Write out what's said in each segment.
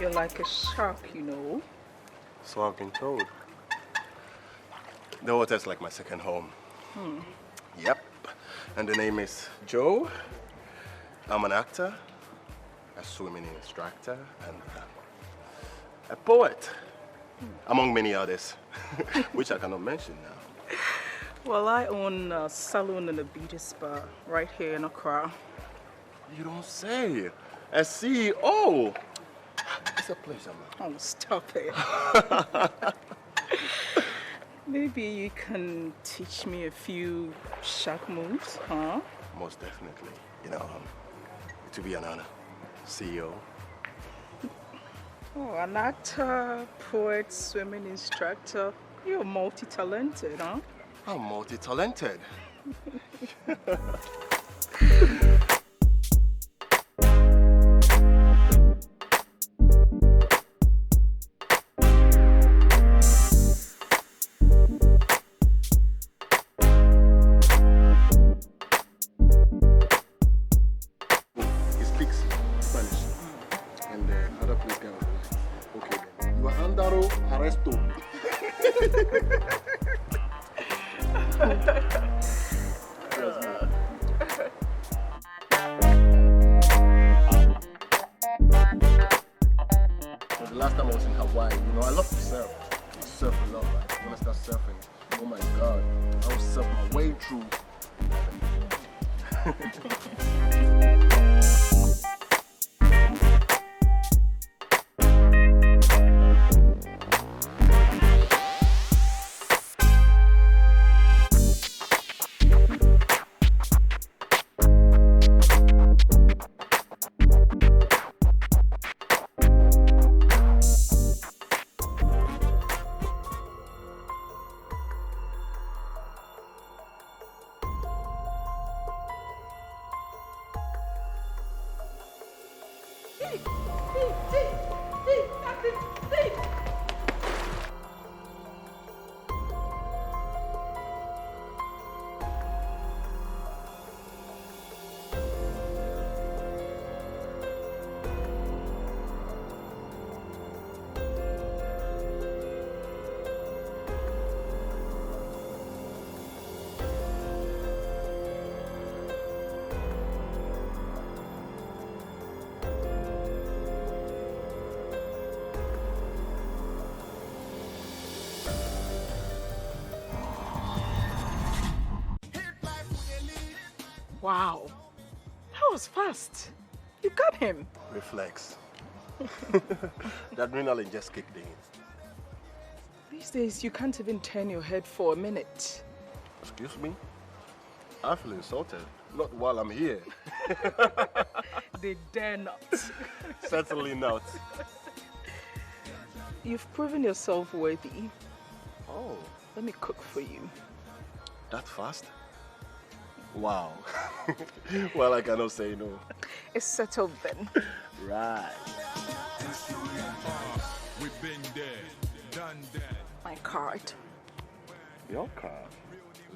moving like a shark, you know. So I've been told. The hotel's like my second home. Yep. And the name is Joe. I'm an actor, a swimming instructor, and a poet, among many others, which I cannot mention now. Well, I own a salon and a beauty spa right here in Accra. You don't say. A CEO. It's a pleasure, man. Oh, stop it. Maybe you can teach me a few shark moves, huh? Most definitely. You know, it will be an honor. CEO. Oh, an actor, poet, swimming instructor. You're multi-talented, huh? I'm multi-talented. Wow, that was fast. You got him. Reflex. The adrenaline just kicked in. These days, you can't even turn your head for a minute. Excuse me? I feel insulted. Not while I'm here. They dare not. Certainly not. You've proven yourself worthy. Oh. Let me cook for you. That fast? Wow. Well, I cannot say no. It's settled then. Right. We've been there, done that. My card. Your card?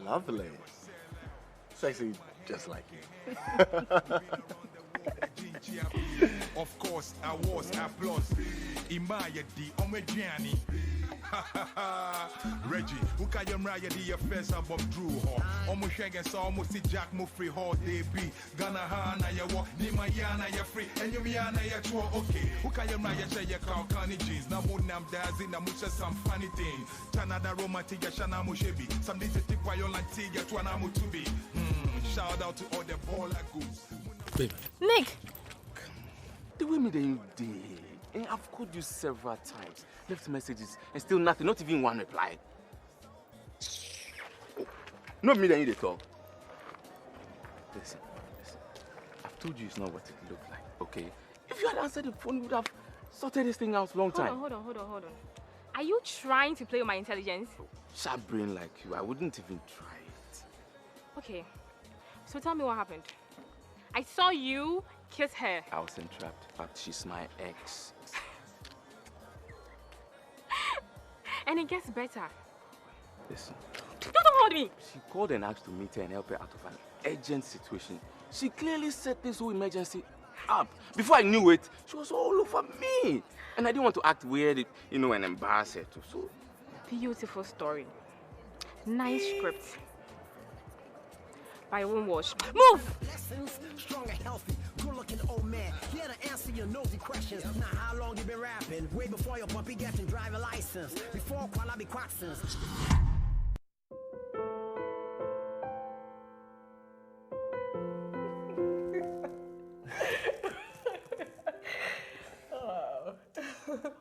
Lovely. Sexy just like you. Of course, I was applause. Imaya di Omediani. Reggie, who can you marry the affairs of Drew Hall? Almost shagging so almost see Jack Muffrey Hall, they be. Gana Hana, ya walk, Nimayana, ya free, and you Miana, ya chua, okay. Who can you marry your cow carney jeans? Now, Munam Dazi, Namusha, some funny thing. Tanada romantic, Shana Mushebi. Some days to take Violanti, Yatuanamu to be. Shout out to all the baller goods. Babe. Nick! The way me that you did. And I've called you several times, left messages, and still nothing, not even one reply. Not me that you talk. Listen. I've told you it's not what it looked like, okay? If you had answered the phone, you would have sorted this thing out long time. Hold on. Are you trying to play with my intelligence? Sharp brain like you, I wouldn't even try it. Okay, so tell me what happened. I saw you kiss her. I was entrapped. In fact, she's my ex. And it gets better. Listen. Don't hold me! She called and asked to meet her and help her out of an urgent situation. She clearly said this whole emergency. up. Before I knew it, she was all over me. And I didn't want to act weird, you know, and embarrass her too. So, Beautiful story. Nice script. But I won't watch. Move! Lessons, strong and healthy, good-looking old man. Here to answer your nosy questions. Now, how long you been rapping? Way before your puppy getting driver license. Before Qualabi Quacksons.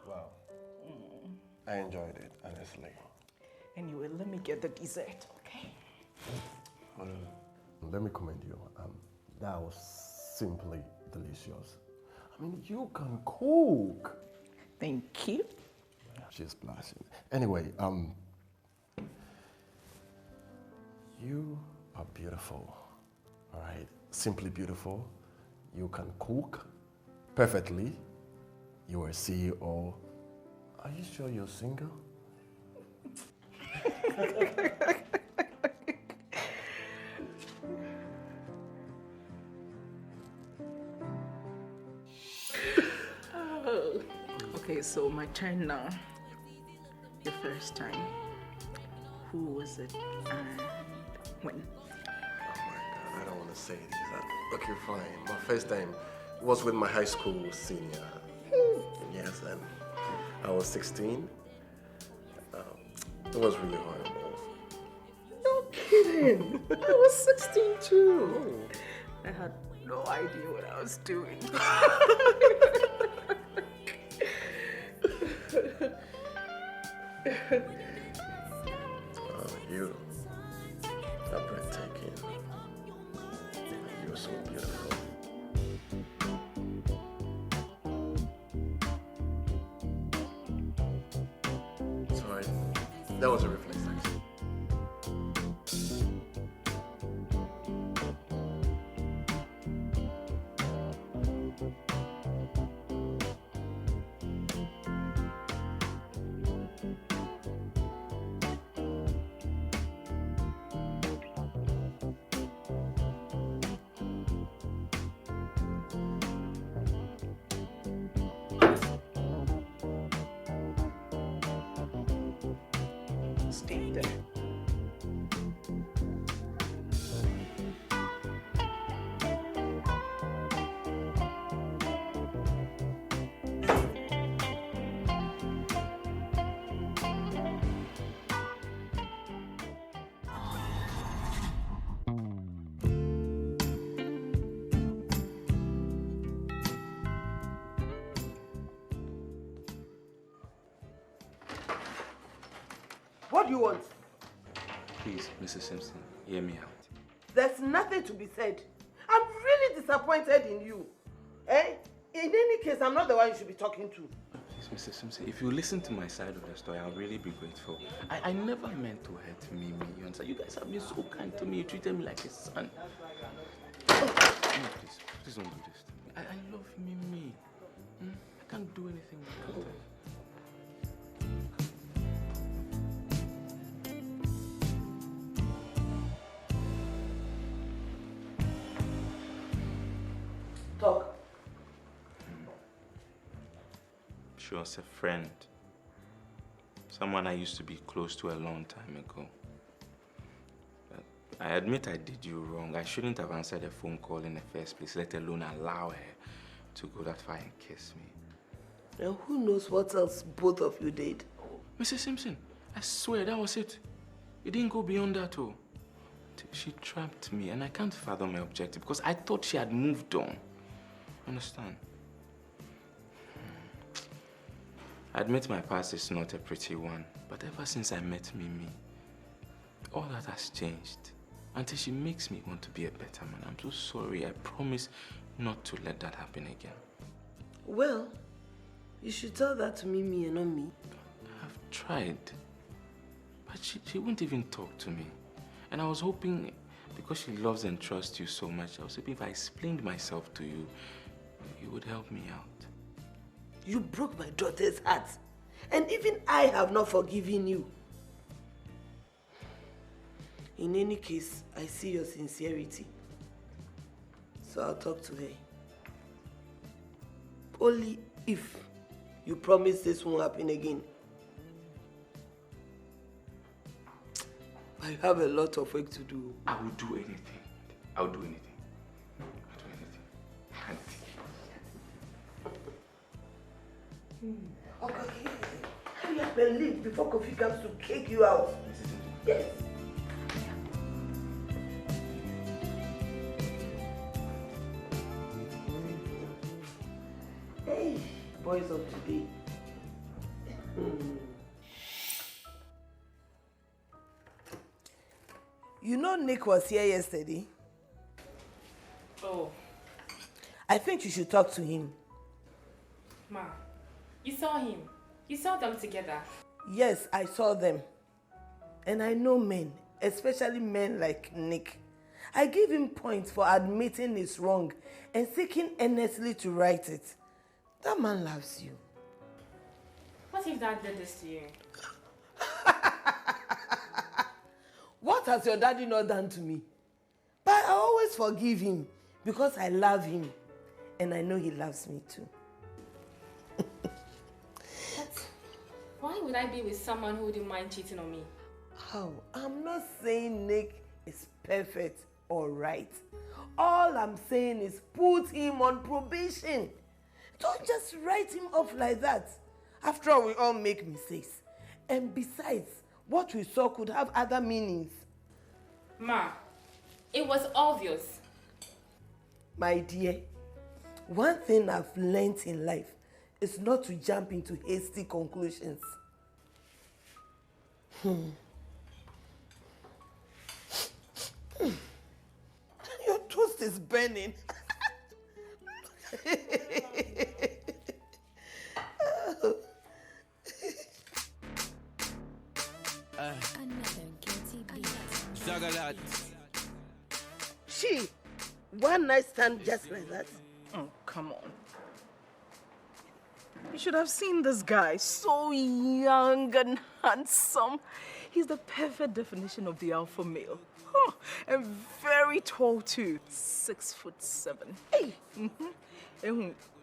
Wow. I enjoyed it, honestly. Anyway, let me get the dessert, okay? Let me commend you. That was simply delicious. I mean, you can cook. Thank you. She's blushing. Anyway, you are beautiful. All right, simply beautiful. You can cook perfectly. You are a CEO. Are you sure you're single? Oh. Okay, so my turn now. The first time. Who was it and when? Oh my God, I don't want to say this. Okay, fine. My first time was with my high school senior. Yes, and I was 16. It was really horrible. No kidding. I was 16 too. I had no idea what I was doing. You are breathtaking. You're so beautiful. Sorry, that was a reflex action. Stay there. What do you want? please, Mrs. Simpson, hear me out. There's nothing to be said. I'm really disappointed in you. Eh? In any case, I'm not the one you should be talking to. Please, Mrs. Simpson, if you listen to my side of the story, I'll really be grateful. I never meant to hurt Mimi. You understand? You guys have been so kind to me. You treated me like a son. No, please don't do this to me. I love Mimi. I can't do anything without her. Talk. She was a friend. Someone I used to be close to a long time ago. But I admit I did you wrong. I shouldn't have answered a phone call in the first place, let alone allow her to go that far and kiss me. And who knows what else both of you did? Mrs. Simpson, I swear that was it. It didn't go beyond that, oh. She trapped me, and I can't fathom my objective because I thought she had moved on. Understand? I admit my past is not a pretty one, but ever since I met Mimi, all that has changed. Until she makes me want to be a better man. I'm so sorry. I promise not to let that happen again. Well, you should tell that to Mimi and not me. I've tried, but she won't even talk to me. And I was hoping, because she loves and trusts you so much, I was hoping if I explained myself to you, you would help me out. You broke my daughter's heart. And even I have not forgiven you. In any case, I see your sincerity. So I'll talk to her. only if you promise this won't happen again. I have a lot of work to do. I will do anything. I'll do anything. Okay. Hurry up and leave before Kofi comes to kick you out. Yes. Hey, boys of today. You know Nick was here yesterday? Oh. I think you should talk to him. Ma, you saw him. You saw them together. Yes, I saw them. And I know men, especially men like Nick. I give him points for admitting his wrong and seeking earnestly to right it. That man loves you. What if Dad did this to you? What has your daddy not done to me? But I always forgive him because I love him. And I know he loves me too. But why would I be with someone who wouldn't mind cheating on me? Oh, I'm not saying Nick is perfect or right. All I'm saying is put him on probation. Don't just write him off like that. After all, we all make mistakes. And besides, what we saw could have other meanings. Ma, it was obvious. My dear, one thing I've learned in life is not to jump into hasty conclusions. Your toast is burning. She, one night stand just like that. Oh, come on. You should have seen this guy. So young and handsome. He's the perfect definition of the alpha male. Oh, and very tall too. 6'7". Hey.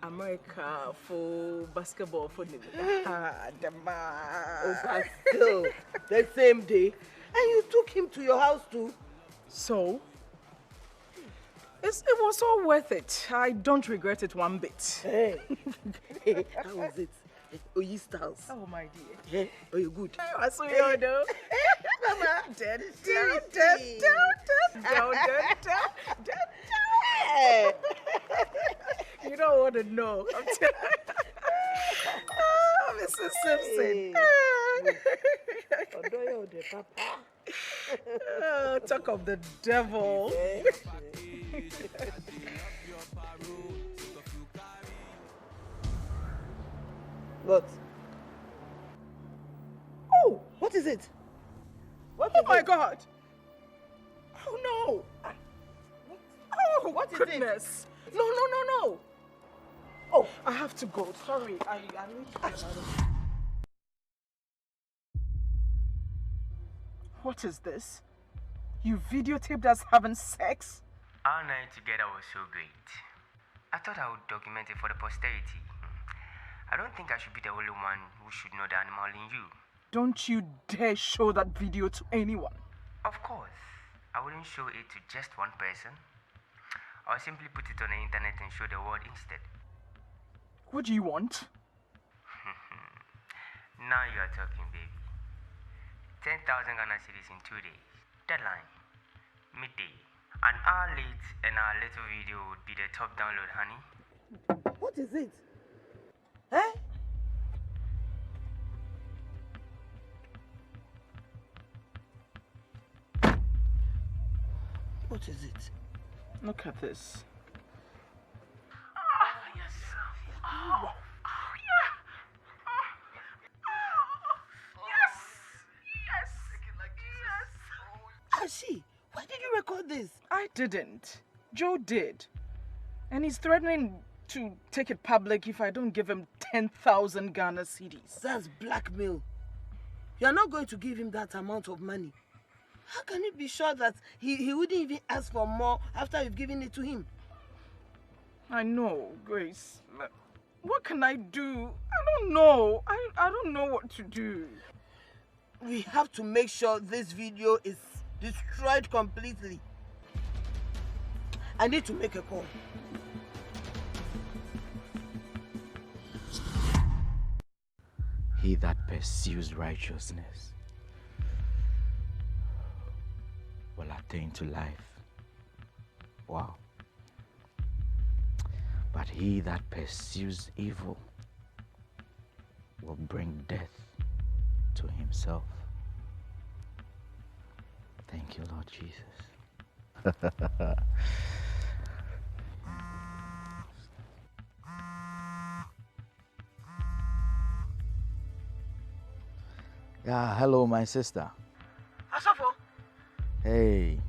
America for basketball for the man. Oh, but still, the same day. And you took him to your house too. So, it was all worth it. I don't regret it one bit. Hey, how was it? Oh, you styles. Oh, my dear. Hey, oh, you good. I saw you though. Mama, Down. You don't want to know. I'm telling you. Mrs. Simpson. Talk of the devil. What? Oh, what is it? What is Oh my it? God. Oh no. Oh, What is goodness. No. Oh, I have to go. Sorry. I need to go. What is this? You videotaped us having sex? Our night together was so great. I thought I would document it for the posterity. I don't think I should be the only one who should know the animal in you. Don't you dare show that video to anyone. Of course, I wouldn't show it to just one person. I'll simply put it on the internet and show the world instead. What do you want? Now you are talking, baby. 10,000 Ghana cedis in 2 days. Deadline. Midday. An hour late and our little video would be the top download, honey. what is it? Eh? What is it? Look at this. Ashi, why did you record this? I didn't. Joe did. And he's threatening to take it public if I don't give him 10,000 Ghana cedis. That's blackmail. You're not going to give him that amount of money. How can you be sure that he wouldn't even ask for more after you've given it to him? I know, Grace. What can I do? I don't know. I don't know what to do. We have to make sure this video is destroyed completely. I need to make a call. He that pursues righteousness will attain to life. Wow. But he that pursues evil will bring death to himself. Thank you, Lord Jesus. Yeah, hello, my sister. Osofo? Hey,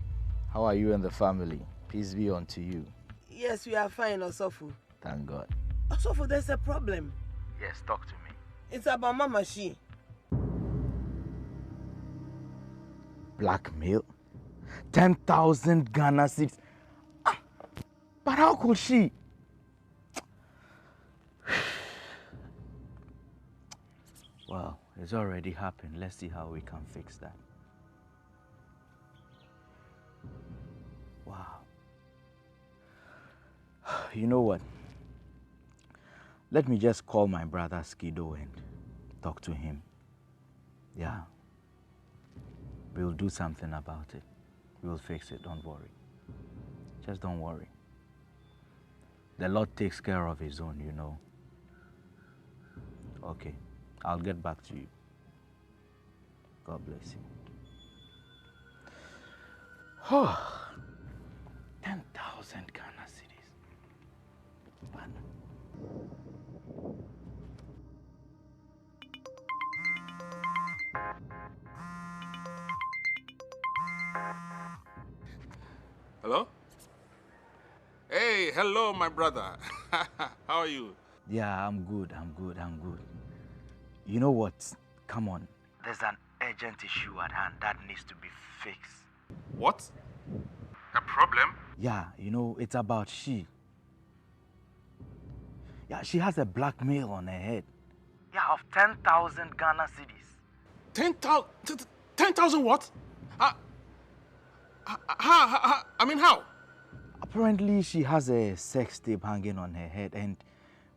how are you and the family? Peace be unto you. Yes, we are fine, Osofo. Thank God. Osofo, there's a problem. Yes, talk to me. It's about Mama Shee. Blackmail? 10,000 Ghana cedis. But how could she? Well, it's already happened. Let's see how we can fix that. Wow. You know what? Let me just call my brother Skido and talk to him. Yeah. We'll do something about it. We'll fix it, don't worry. Just don't worry. The Lord takes care of his own, you know. Okay, I'll get back to you. God bless you. Oh, 10,000 Ghana cedis. Man. Hello? Hey, hello, my brother. How are you? Yeah, I'm good. You know what? Come on. There's an urgent issue at hand that needs to be fixed. What? A problem? Yeah, you know, it's about she. Yeah, she has a blackmail on her head. Yeah, of 10,000 Ghana cedis. 10,000 what? How? Apparently, she has a sex tape hanging on her head, and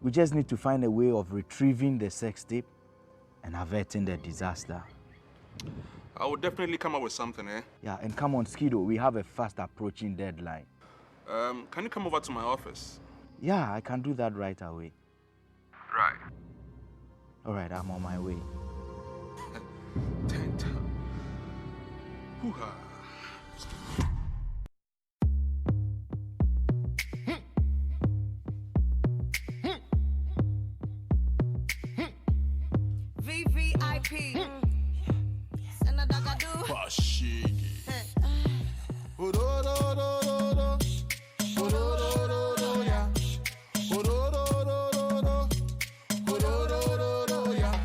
we just need to find a way of retrieving the sex tape and averting the disaster. I will definitely come up with something, eh? Yeah, and come on, Skido, we have a fast approaching deadline. Can you come over to my office? Yeah, I can do that right away. Right. All right, I'm on my way. 10,000. Hoo-ha. VVIP.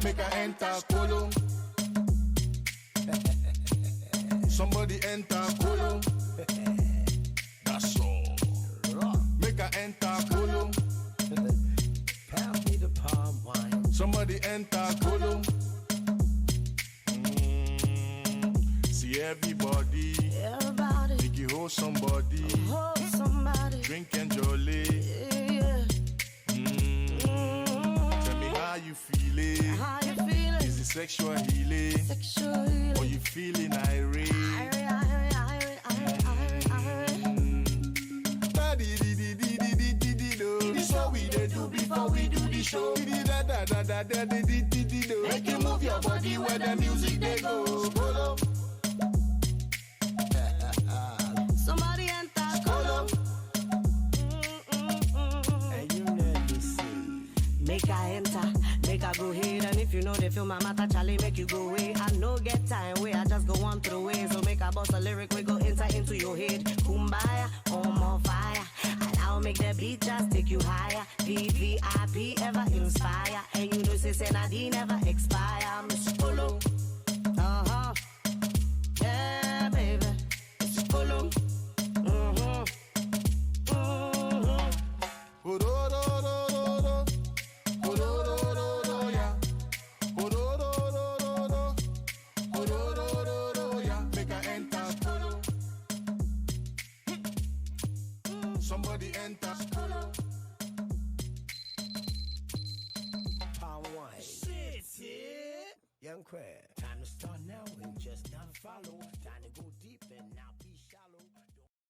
Make her enter Kolo. Somebody enter Kolo. That's all. Make her enter Kolo. Pass me the palm wine. Somebody enter Kolo. See everybody. Make you hold somebody. Drink and jolly. Tell me how you feeling. Is it sexual healing? Or you feeling irate? This what we they do before we do the show. Make you move your body where the music they go. Somebody enter Kolo. And you never see. Make her enter, make her go ahead. And if you know they feel my matter, Charlie, make you go away. I no get time where I just go on through way. So make a boss a lyric, we go enter into your head. Kumbaya, on more fire. And I'll make the beat just take you higher. VVIP ever inspire. And you know, say Nadine never expire. Miss Kolo. Yeah, baby. Miss Kolo. crab. Time to start now and just not follow. Time to go deep and now.